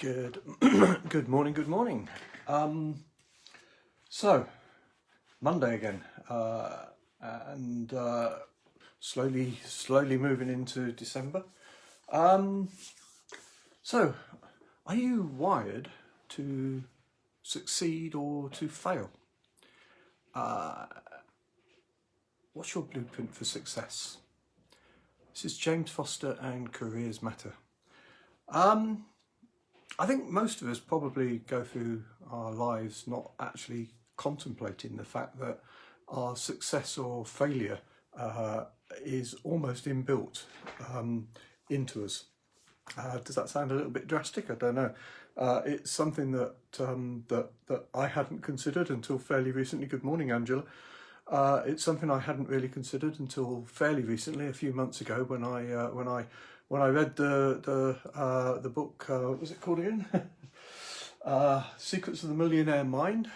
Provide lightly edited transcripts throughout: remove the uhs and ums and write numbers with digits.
Good, good morning. Good morning. So Monday again, and slowly moving into December. So, are you wired to succeed or to fail? What's your blueprint for success? This is James Foster and Careers Matter. I think most of us probably go through our lives not actually contemplating the fact that our success or failure is almost inbuilt into us. Does that sound a little bit drastic? I don't know. It's something that that I hadn't considered until fairly recently. Good morning, Angela. It's something I hadn't really considered until fairly recently, a few months ago, when I read the book. What was it called again? Secrets of the Millionaire Mind,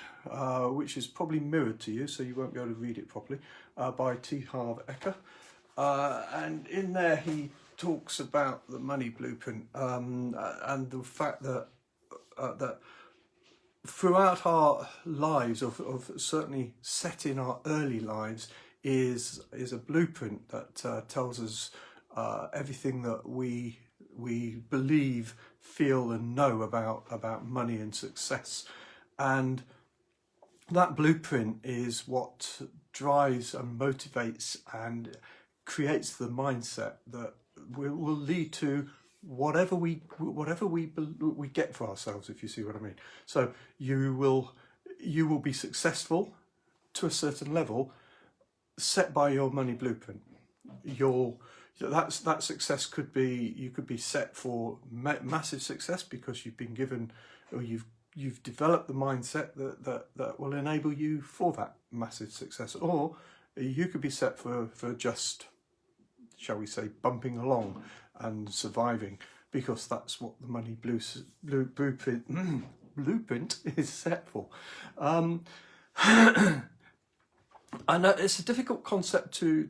which is probably mirrored to you, so you won't be able to read it properly, by T. Harv Eker. And in there he talks about the money blueprint, and the fact that that throughout our lives, of certainly set in our early lives, is a blueprint that tells us everything that we believe, feel and know about money and success. And that blueprint is what drives and motivates and creates the mindset that will lead to whatever we get for ourselves, if you see what I mean. So you will be successful to a certain level set by your money blueprint. That success could be, you could be set for massive success because you've been given, or you've developed the mindset that will enable you for that massive success, or you could be set for just, shall we say, bumping along and surviving, because that's what the money blueprint is set for. I know it's a difficult concept to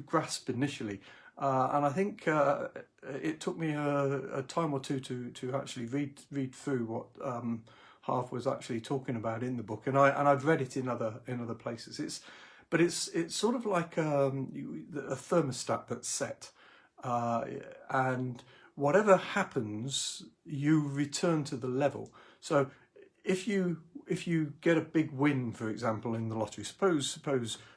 grasp initially, and I think it took me a time or two to actually read through what Harv was actually talking about in the book, and I've read it in other places. It's sort of like a thermostat that's set, and whatever happens, you return to the level. So if you get a big win, for example, in the lottery, suppose,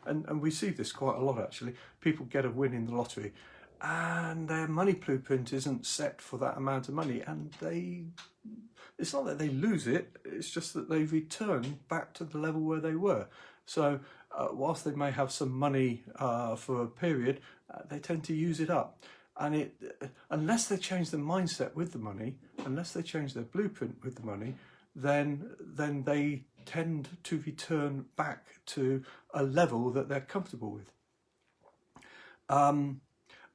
and we see this quite a lot actually, people get a win in the lottery and their money blueprint isn't set for that amount of money, and it's not that they lose it, it's just that they return back to the level where they were. So whilst they may have some money for a period, they tend to use it up. And unless they change their mindset with the money, unless they change their blueprint with the money, then they tend to return back to a level that they're comfortable with.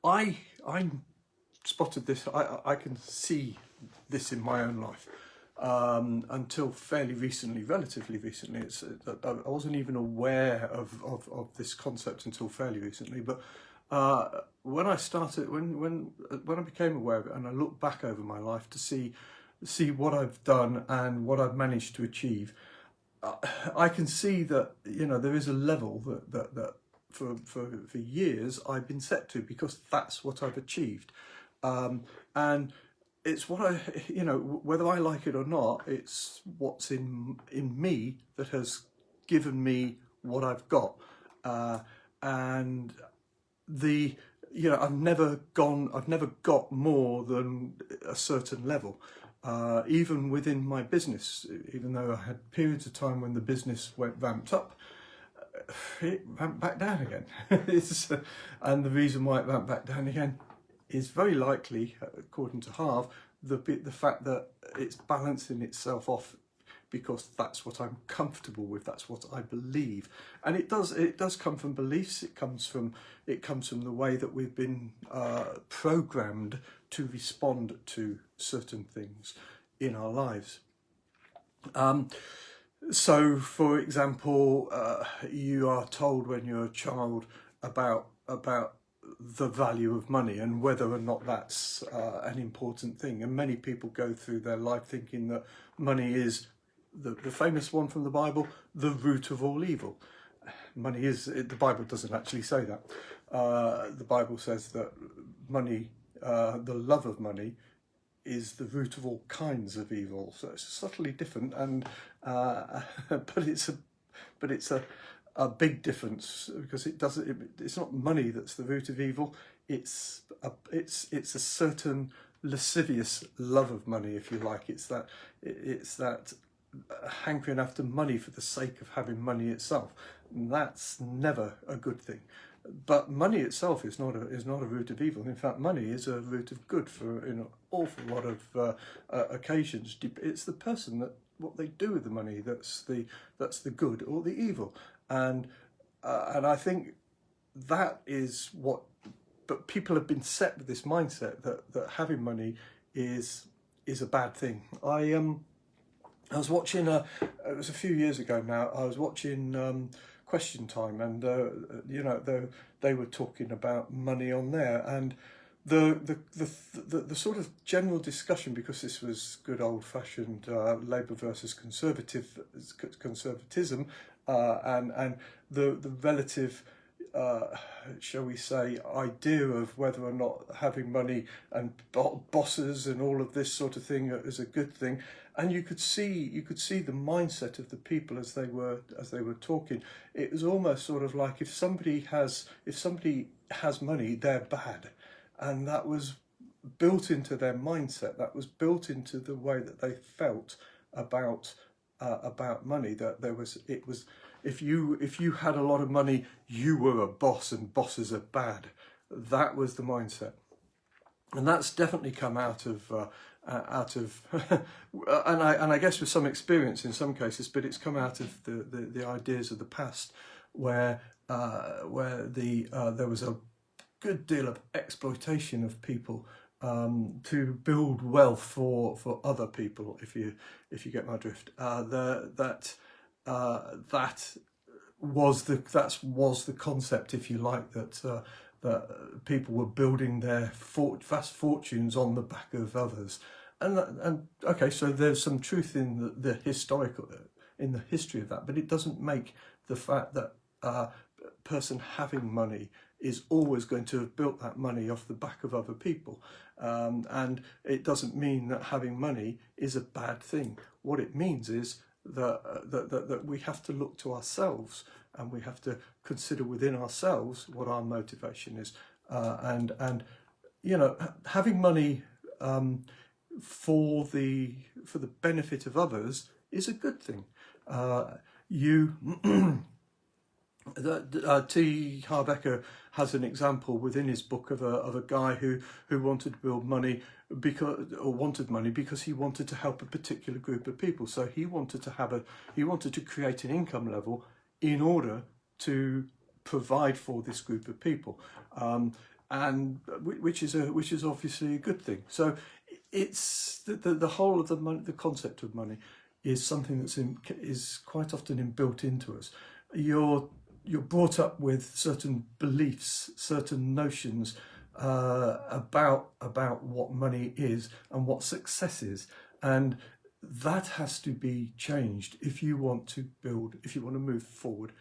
I spotted this. I can see this in my own life. Until fairly recently, relatively recently, I wasn't even aware of this concept until fairly recently. But when I started, when I became aware of it, and I look back over my life to see what I've done and what I've managed to achieve, I can see that there is a level that for years I've been set to, because that's what I've achieved, and it's what whether I like it or not, it's what's in me that has given me what I've got, and I've never got more than a certain level, even within my business. Even though I had periods of time when the business ramped up, it ramped back down again. And the reason why it ramped back down again is very likely, according to Harv, the fact that it's balancing itself off, because that's what I'm comfortable with, that's what I believe. And it does come from beliefs. It comes from the way that we've been programmed to respond to certain things in our lives. So, for example, you are told when you're a child about the value of money and whether or not that's an important thing. And many people go through their life thinking that money is the famous one from the Bible, the root of all evil. Money is, the Bible doesn't actually say that. The Bible says that money, the love of money, is the root of all kinds of evil. So it's subtly different, and but it's a big difference, because it's not money that's the root of evil. It's a certain lascivious love of money, if you like. It's that hankering after money for the sake of having money itself. And that's never a good thing. But money itself is not a root of evil. In fact, money is a root of good for an awful lot of occasions. It's the person that what they do with the money that's the good or the evil. And I think that is what. But people have been set with this mindset that having money is a bad thing. I was watching it was a few years ago now. I was watching Question Time, and they were talking about money on there, and the sort of general discussion, because this was good old fashioned Labour versus conservatism, and the relative, shall we say, idea of whether or not having money and bosses and all of this sort of thing is a good thing. And you could see the mindset of the people as they were talking. It was almost sort of like if somebody has money, they're bad, and that was built into their mindset. That was built into the way that they felt about money. That it was if you had a lot of money, you were a boss, and bosses are bad. That was the mindset, and that's definitely come out of and I guess with some experience in some cases, but it's come out of the ideas of the past, where there was a good deal of exploitation of people to build wealth for other people. If you get my drift, that was the concept, if you like, that people were building their vast fortunes on the back of others. And okay, so there's some truth in the history of that, but it doesn't make the fact that a person having money is always going to have built that money off the back of other people, and it doesn't mean that having money is a bad thing. What it means is that we have to look to ourselves, and we have to consider within ourselves what our motivation is, and having money for the benefit of others is a good thing. T. Harbecker has an example within his book of a guy who wanted to build money wanted money because he wanted to help a particular group of people. So he wanted to create an income level in order to provide for this group of people, and which is obviously a good thing. So it's the whole of the concept of money is something is quite often built into us. You're brought up with certain beliefs, certain notions about what money is and what success is, and that has to be changed if you want to move forward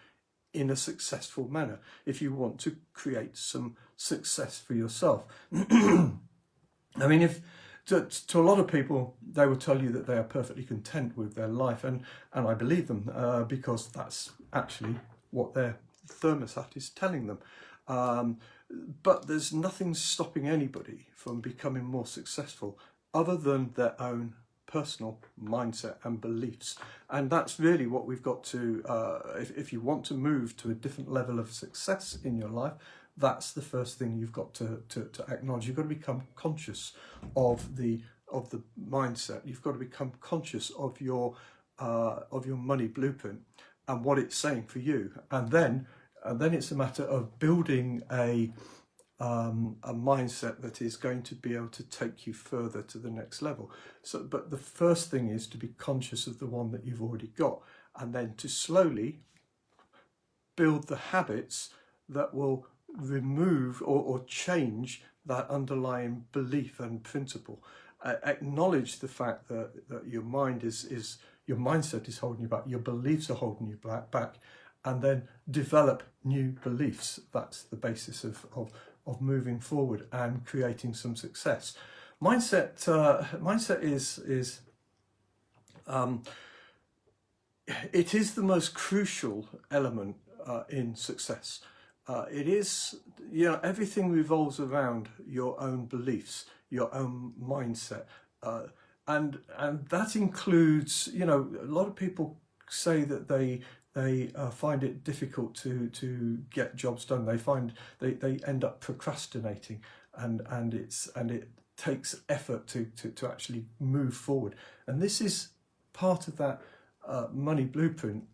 in a successful manner, if you want to create some success for yourself. I mean, to a lot of people, they will tell you that they are perfectly content with their life, and I believe them, because that's actually what their thermostat is telling them. But there's nothing stopping anybody from becoming more successful other than their own personal mindset and beliefs. And that's really what we've got to, if you want to move to a different level of success in your life, that's the first thing you've got to acknowledge. You've got to become conscious of the mindset. You've got to become conscious of your money blueprint and what it's saying for you. And then it's a matter of building a mindset that is going to be able to take you further to the next level. So, but the first thing is to be conscious of the one that you've already got, and then to slowly build the habits that will remove or change that underlying belief and principle. Acknowledge the fact that your mind is your mindset is holding you back, your beliefs are holding you back, and then develop new beliefs. That's the basis of moving forward and creating some success. Mindset is it is the most crucial element in success. It is, everything revolves around your own beliefs, your own mindset, and that includes, a lot of people say that they find it difficult to get jobs done. They find they end up procrastinating, and it takes effort to actually move forward. And this is part of that money blueprint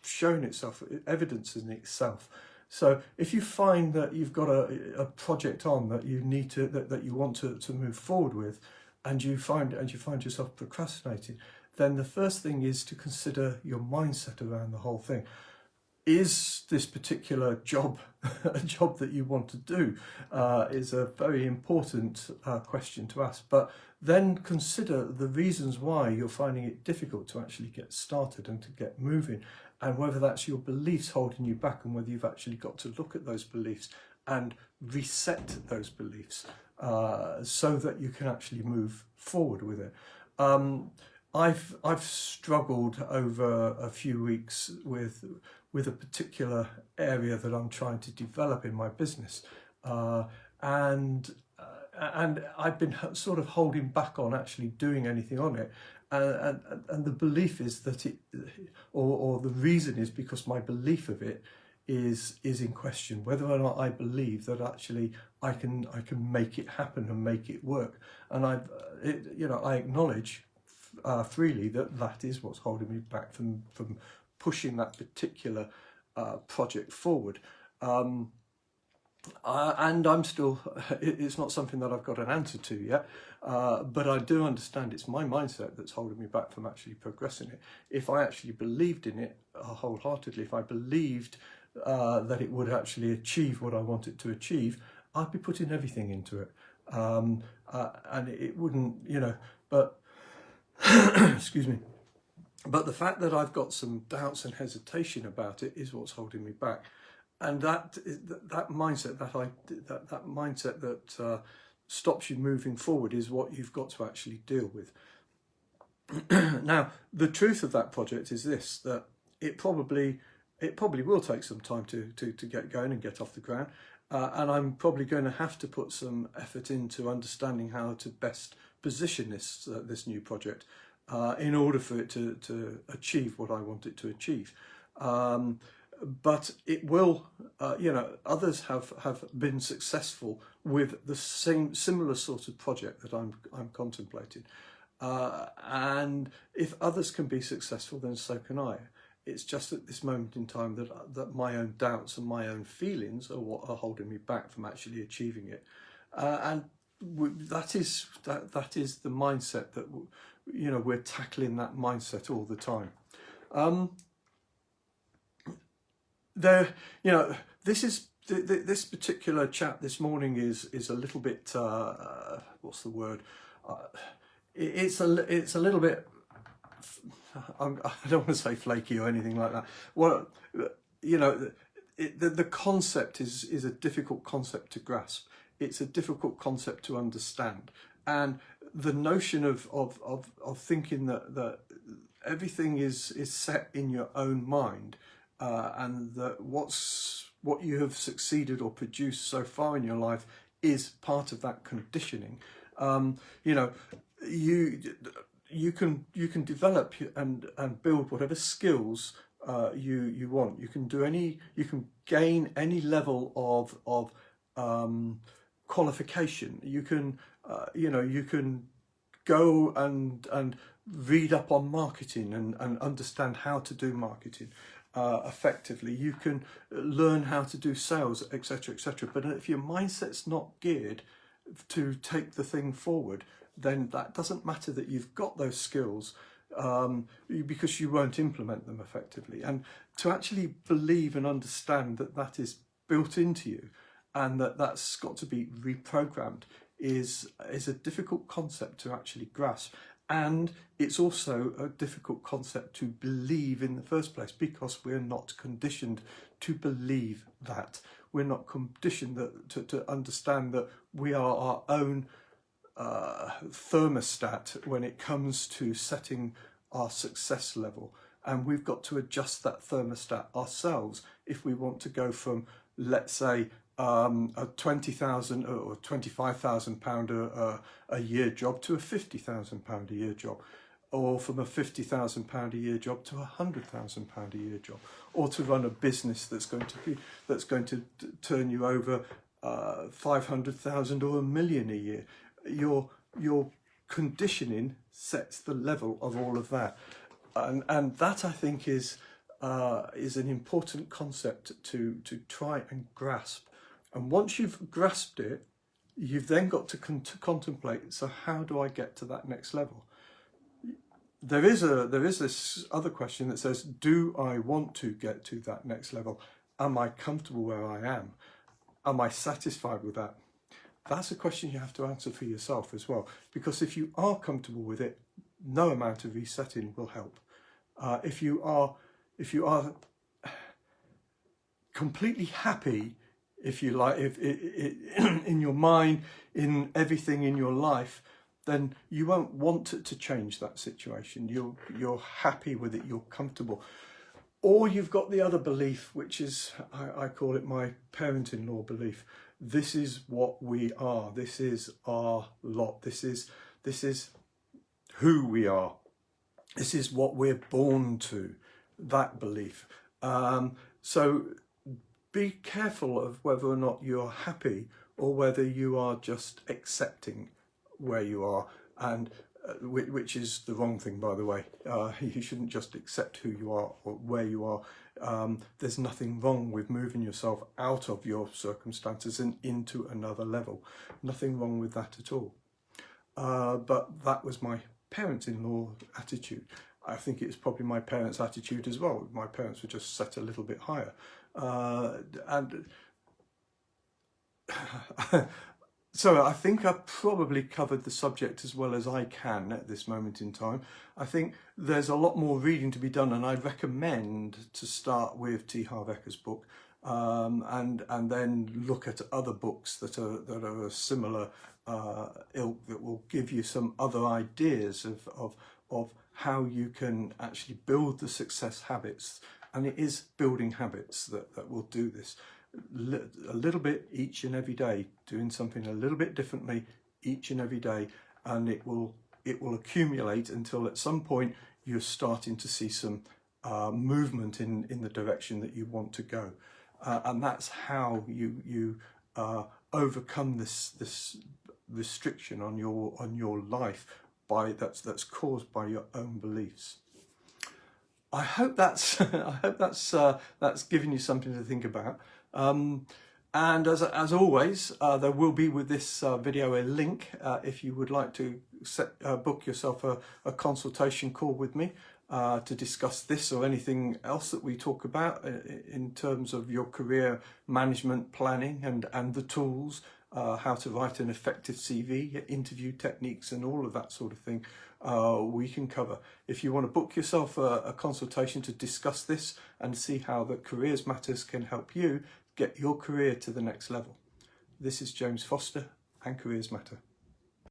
showing itself, evidence in itself. So if you find that you've got a project on that you need to that you want to move forward with, and you find yourself procrastinating, then the first thing is to consider your mindset around the whole thing. Is this particular job a job that you want to do? Is a very important question to ask. But then consider the reasons why you're finding it difficult to actually get started and to get moving, and whether that's your beliefs holding you back, and whether you've actually got to look at those beliefs and reset those beliefs so that you can actually move forward with it. I've struggled over a few weeks with a particular area that I'm trying to develop in my business, and I've been sort of holding back on actually doing anything on it, and the belief is that or the reason is because my belief of it is in question, whether or not I believe that actually I can make it happen and make it work. And I acknowledge freely that is what's holding me back from pushing that particular project forward. And I'm still, it's not something that I've got an answer to yet, but I do understand it's my mindset that's holding me back from actually progressing it. If I actually believed in it wholeheartedly, if I believed that it would actually achieve what I want it to achieve, I'd be putting everything into it. And it wouldn't, but excuse me. But the fact that I've got some doubts and hesitation about it is what's holding me back. And that mindset that stops you moving forward is what you've got to actually deal with. Now, the truth of that project is this: that it probably will take some time to get going and get off the ground, and I'm probably going to have to put some effort into understanding how to best position this new project in order for it to achieve what I want it to achieve. But it will, others have been successful with the similar sort of project that I'm contemplating. And if others can be successful, then so can I. It's just at this moment in time that my own doubts and my own feelings are what are holding me back from actually achieving it. And that is the mindset that we're tackling, that mindset all the time. This particular chat this morning is a little bit what's the word? It's a little bit. I don't want to say flaky or anything like that. Well, the concept is a difficult concept to grasp. It's a difficult concept to understand, and the notion of thinking that everything is set in your own mind, and that what you have succeeded or produced so far in your life is part of that conditioning. You can develop and build whatever skills you want. You can gain any level of qualification. You can go and read up on marketing and understand how to do marketing effectively. You can learn how to do sales, etc., etc. But if your mindset's not geared to take the thing forward, then that doesn't matter that you've got those skills, because you won't implement them effectively. And to actually believe and understand that is built into you, and that's got to be reprogrammed is a difficult concept to actually grasp. And it's also a difficult concept to believe in the first place, because we're not conditioned to believe that. We're not conditioned to understand that we are our own thermostat when it comes to setting our success level. And we've got to adjust that thermostat ourselves if we want to go from, let's say, a £20,000 or £25,000 a year job to a £50,000 a year job, or from a £50,000 a year job to a £100,000 a year job, or to run a business that's going to turn you over 500,000 or £1 million a year. Your conditioning sets the level of all of that, and that, I think, is an important concept to try and grasp. And once you've grasped it, you've then got to contemplate, so how do I get to that next level? There is this other question that says, do I want to get to that next level? Am I comfortable where I am? Am I satisfied with that? That's a question you have to answer for yourself as well, because if you are comfortable with it, no amount of resetting will help. If you are completely happy, if you like, if in your mind, in everything in your life, then you won't want to change that situation. You're happy with it, you're comfortable. Or you've got the other belief, which is, I call it my parent-in-law belief. This is what we are. This is our lot. This is who we are. This is what we're born to, that belief. So be careful of whether or not you're happy, or whether you are just accepting where you are, and which is the wrong thing, by the way. You shouldn't just accept who you are or where you are. There's nothing wrong with moving yourself out of your circumstances and into another level. Nothing wrong with that at all. But that was my parents-in-law attitude. I think it's probably my parents' attitude as well. My parents were just set a little bit higher. And so I think I've probably covered the subject as well as I can at this moment in time. I think there's a lot more reading to be done, and I'd recommend to start with T. Harv Eker's book, and then look at other books that are a similar ilk, that will give you some other ideas of how you can actually build the success habits. And it is building habits that will do this. A little bit each and every day, doing something a little bit differently each and every day, and it will accumulate until at some point you're starting to see some movement in the direction that you want to go, and that's how you overcome this restriction on your life that's caused by your own beliefs. I hope that's given you something to think about. And as always, there will be with this video a link if you would like to book yourself a consultation call with me to discuss this or anything else that we talk about in terms of your career management planning and the tools, how to write an effective CV, interview techniques, and all of that sort of thing. We can cover. If you want to book yourself a consultation to discuss this and see how the Careers Matters can help you get your career to the next level. This is James Foster and Careers Matter.